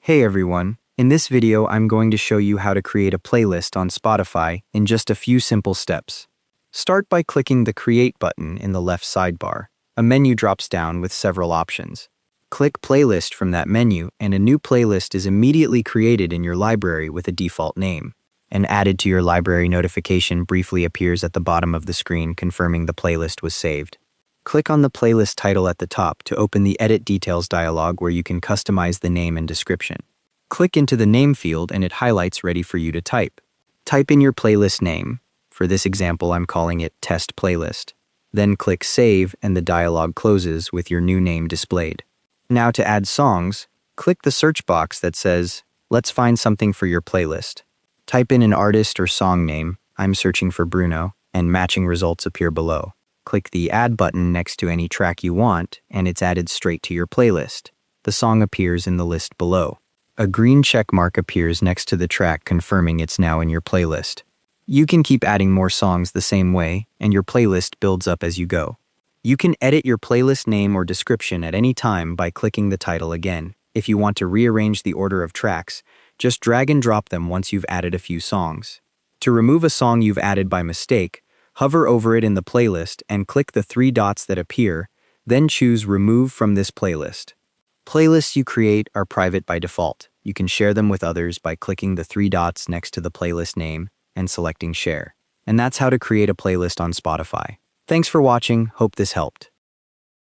Hey everyone, in this video I'm going to show you how to create a playlist on Spotify in just a few simple steps. Start by clicking the Create button in the left sidebar. A menu drops down with several options. Click Playlist from that menu and a new playlist is immediately created in your library with a default name. An Added to your library notification briefly appears at the bottom of the screen confirming the playlist was saved. Click on the playlist title at the top to open the Edit Details dialog where you can customize the name and description. Click into the name field and it highlights ready for you to type. Type in your playlist name. For this example, I'm calling it Test Playlist. Then click Save and the dialog closes with your new name displayed. Now to add songs, click the search box that says, "Let's find something for your playlist." Type in an artist or song name, I'm searching for Bruno, and matching results appear below. Click the Add button next to any track you want, and it's added straight to your playlist. The song appears in the list below. A green check mark appears next to the track confirming it's now in your playlist. You can keep adding more songs the same way, and your playlist builds up as you go. You can edit your playlist name or description at any time by clicking the title again. If you want to rearrange the order of tracks, just drag and drop them once you've added a few songs. To remove a song you've added by mistake, hover over it in the playlist and click the three dots that appear, then choose Remove from this playlist. Playlists you create are private by default. You can share them with others by clicking the three dots next to the playlist name and selecting Share. And that's how to create a playlist on Spotify. Thanks for watching, hope this helped.